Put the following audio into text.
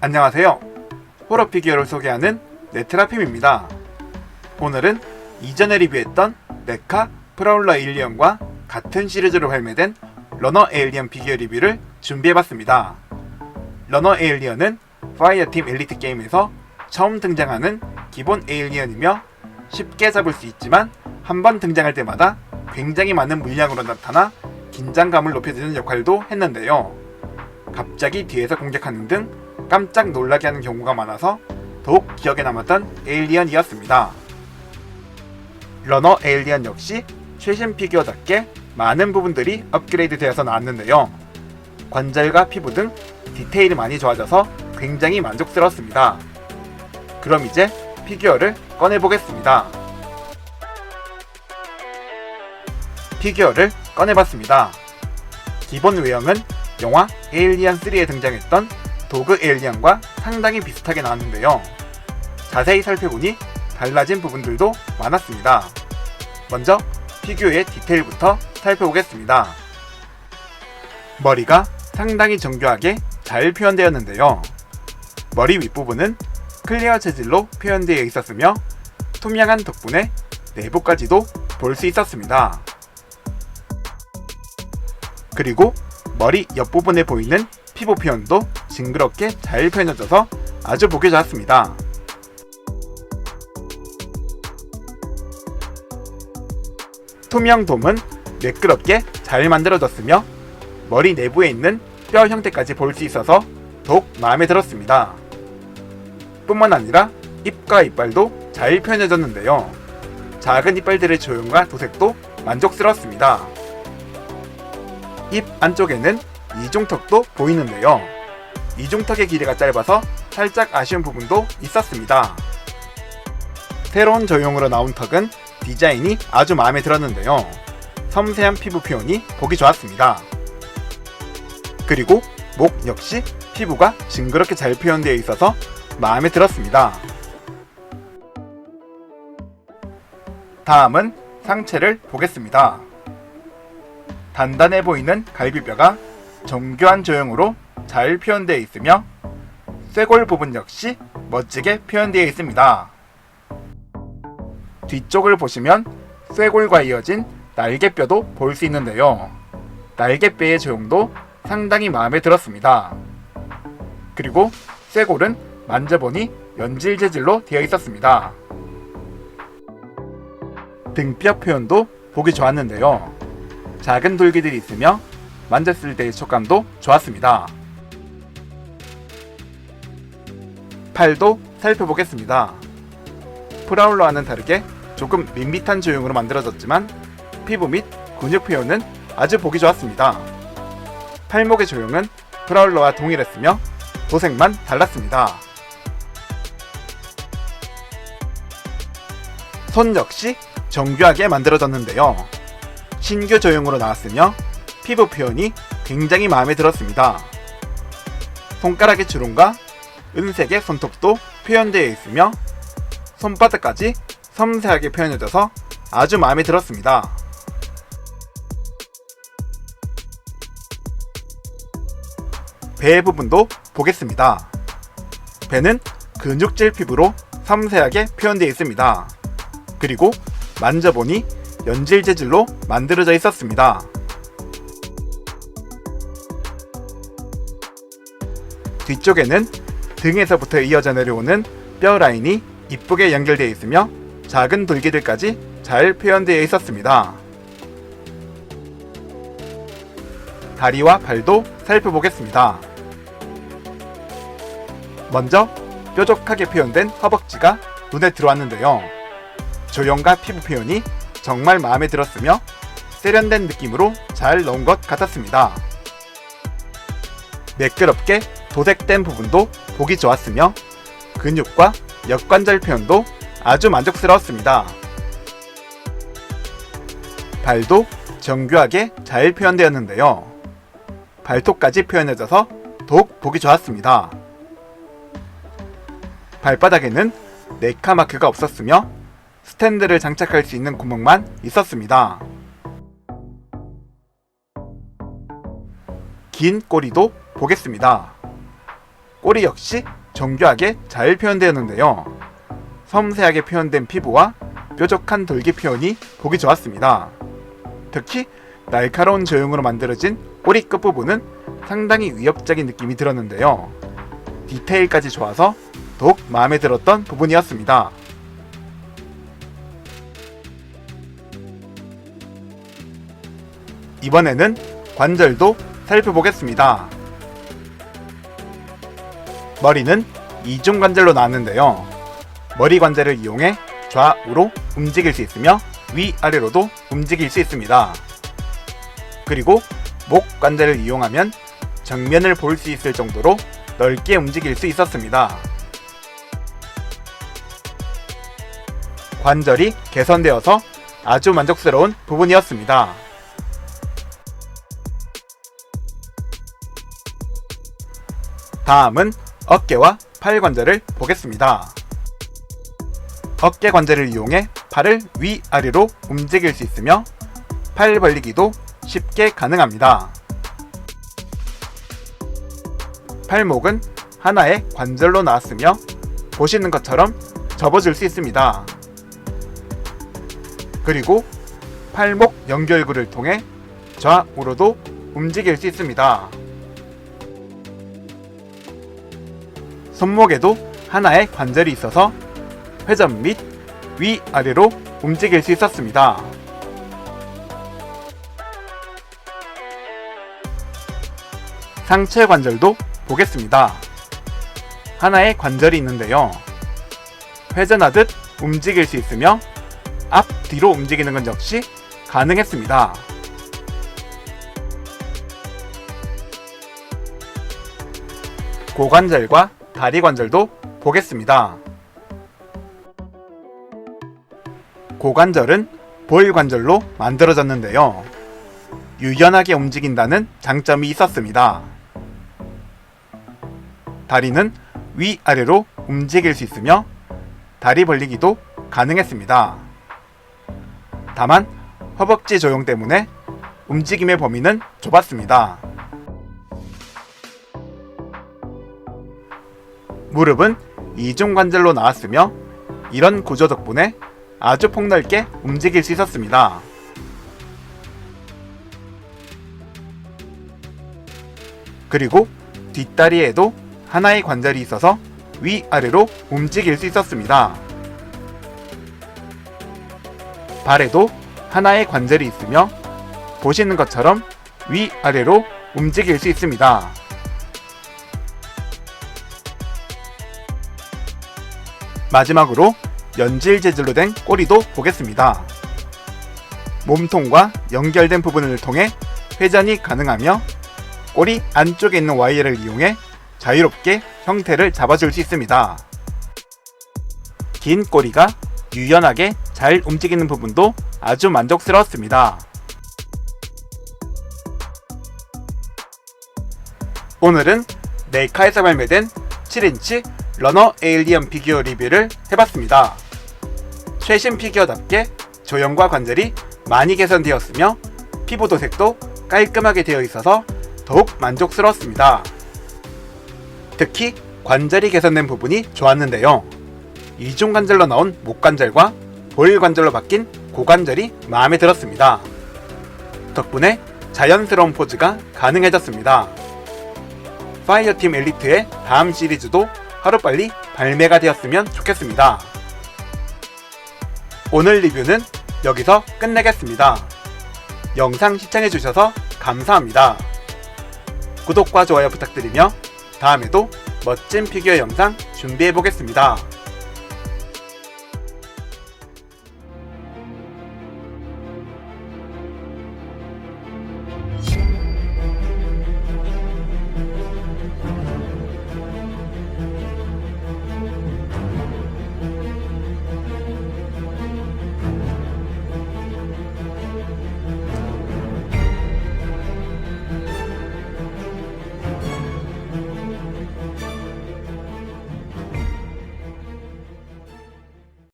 안녕하세요. 호러 피규어를 소개하는 네트라핌입니다. 오늘은 이전에 리뷰했던 메카 프라울러 에일리언과 같은 시리즈로 발매된 러너 에일리언 피규어 리뷰를 준비해봤습니다. 러너 에일리언은 파이어팀 엘리트 게임에서 처음 등장하는 기본 에일리언이며 쉽게 잡을 수 있지만 한번 등장할 때마다 굉장히 많은 물량으로 나타나 긴장감을 높여주는 역할도 했는데요. 갑자기 뒤에서 공격하는 등 깜짝 놀라게 하는 경우가 많아서 더욱 기억에 남았던 에일리언이었습니다. 러너 에일리언 역시 최신 피규어답게 많은 부분들이 업그레이드 되어서 나왔는데요. 관절과 피부 등 디테일이 많이 좋아져서 굉장히 만족스러웠습니다. 그럼 이제 피규어를 꺼내보겠습니다. 피규어를 꺼내봤습니다. 기본 외형은 영화 에일리언 3에 등장했던 도그 에일리언과 상당히 비슷하게 나왔는데요. 자세히 살펴보니 달라진 부분들도 많았습니다. 먼저 피규어의 디테일부터 살펴보겠습니다. 머리가 상당히 정교하게 잘 표현되었는데요. 머리 윗부분은 클리어 재질로 표현되어 있었으며 투명한 덕분에 내부까지도 볼 수 있었습니다. 그리고 머리 옆부분에 보이는 피부 표현도 징그럽게 잘 표현해져서 아주 보기 좋았습니다. 투명 돔은 매끄럽게 잘 만들어졌으며 머리 내부에 있는 뼈 형태까지 볼 수 있어서 더욱 마음에 들었습니다. 뿐만 아니라 입과 이빨도 잘 표현해졌는데요. 작은 이빨들의 조형과 도색도 만족스러웠습니다. 입 안쪽에는 이중턱도 보이는데요. 이중턱의 길이가 짧아서 살짝 아쉬운 부분도 있었습니다. 새로운 조형으로 나온 턱은 디자인이 아주 마음에 들었는데요. 섬세한 피부 표현이 보기 좋았습니다. 그리고 목 역시 피부가 징그럽게 잘 표현되어 있어서 마음에 들었습니다. 다음은 상체를 보겠습니다. 단단해 보이는 갈비뼈가 정교한 조형으로 잘 표현되어 있으며 쇄골 부분 역시 멋지게 표현되어 있습니다. 뒤쪽을 보시면 쇄골과 이어진 날개뼈도 볼 수 있는데요. 날개뼈의 조형도 상당히 마음에 들었습니다. 그리고 쇄골은 만져보니 연질 재질로 되어 있었습니다. 등뼈 표현도 보기 좋았는데요. 작은 돌기들이 있으며 만졌을 때의 촉감도 좋았습니다. 팔도 살펴보겠습니다. 프라울러와는 다르게 조금 밋밋한 조형으로 만들어졌지만 피부 및 근육 표현은 아주 보기 좋았습니다. 팔목의 조형은 프라울러와 동일했으며 도색만 달랐습니다. 손 역시 정교하게 만들어졌는데요. 신규 조형으로 나왔으며 피부 표현이 굉장히 마음에 들었습니다. 손가락의 주름과 은색의 손톱도 표현되어 있으며 손바닥까지 섬세하게 표현해져서 아주 마음에 들었습니다. 배 부분도 보겠습니다. 배는 근육질 피부로 섬세하게 표현되어 있습니다. 그리고 만져보니 연질 재질로 만들어져 있었습니다. 뒤쪽에는 등에서부터 이어져 내려오는 뼈 라인이 이쁘게 연결되어 있으며 작은 돌기들까지 잘 표현되어 있었습니다. 다리와 발도 살펴보겠습니다. 먼저 뾰족하게 표현된 허벅지가 눈에 들어왔는데요. 조형과 피부 표현이 정말 마음에 들었으며 세련된 느낌으로 잘 넣은 것 같았습니다. 매끄럽게 도색된 부분도 보기 좋았으며 근육과 역관절 표현도 아주 만족스러웠습니다. 발도 정교하게 잘 표현되었는데요. 발톱까지 표현해져서 더욱 보기 좋았습니다. 발바닥에는 네카 마크가 없었으며 스탠드를 장착할 수 있는 구멍만 있었습니다. 긴 꼬리도 보겠습니다. 꼬리 역시 정교하게 잘 표현되었는데요. 섬세하게 표현된 피부와 뾰족한 돌기 표현이 보기 좋았습니다. 특히 날카로운 조형으로 만들어진 꼬리 끝부분은 상당히 위협적인 느낌이 들었는데요. 디테일까지 좋아서 더욱 마음에 들었던 부분이었습니다. 이번에는 관절도 살펴보겠습니다. 머리는 이중 관절로 나왔는데요. 머리 관절을 이용해 좌우로 움직일 수 있으며 위아래로도 움직일 수 있습니다. 그리고 목 관절을 이용하면 정면을 볼 수 있을 정도로 넓게 움직일 수 있었습니다. 관절이 개선되어서 아주 만족스러운 부분이었습니다. 다음은 어깨와 팔 관절을 보겠습니다. 어깨 관절을 이용해 팔을 위아래로 움직일 수 있으며 팔 벌리기도 쉽게 가능합니다. 팔목은 하나의 관절로 나왔으며 보시는 것처럼 접어줄 수 있습니다. 그리고 팔목 연결구를 통해 좌우로도 움직일 수 있습니다. 손목에도 하나의 관절이 있어서 회전 및 위아래로 움직일 수 있었습니다. 상체 관절도 보겠습니다. 하나의 관절이 있는데요. 회전하듯 움직일 수 있으며 앞뒤로 움직이는 건 역시 가능했습니다. 고관절과 다리 관절도 보겠습니다. 고관절은 볼 관절로 만들어졌는데요. 유연하게 움직인다는 장점이 있었습니다. 다리는 위아래로 움직일 수 있으며 다리 벌리기도 가능했습니다. 다만 허벅지 조형 때문에 움직임의 범위는 좁았습니다. 무릎은 이중 관절로 나왔으며 이런 구조 덕분에 아주 폭넓게 움직일 수 있었습니다. 그리고 뒷다리에도 하나의 관절이 있어서 위아래로 움직일 수 있었습니다. 발에도 하나의 관절이 있으며 보시는 것처럼 위아래로 움직일 수 있습니다. 마지막으로 연질 재질로 된 꼬리도 보겠습니다. 몸통과 연결된 부분을 통해 회전이 가능하며 꼬리 안쪽에 있는 와이어를 이용해 자유롭게 형태를 잡아줄 수 있습니다. 긴 꼬리가 유연하게 잘 움직이는 부분도 아주 만족스러웠습니다. 오늘은 네카에서 발매된 7인치 러너 에일리언 피규어 리뷰를 해봤습니다. 최신 피규어답게 조형과 관절이 많이 개선되었으며 피부 도색도 깔끔하게 되어 있어서 더욱 만족스러웠습니다. 특히 관절이 개선된 부분이 좋았는데요. 이중 관절로 나온 목 관절과 볼 관절로 바뀐 고관절이 마음에 들었습니다. 덕분에 자연스러운 포즈가 가능해졌습니다. 파이어팀 엘리트의 다음 시리즈도 하루빨리 발매가 되었으면 좋겠습니다. 오늘 리뷰는 여기서 끝내겠습니다. 영상 시청해주셔서 감사합니다. 구독과 좋아요 부탁드리며 다음에도 멋진 피규어 영상 준비해보겠습니다.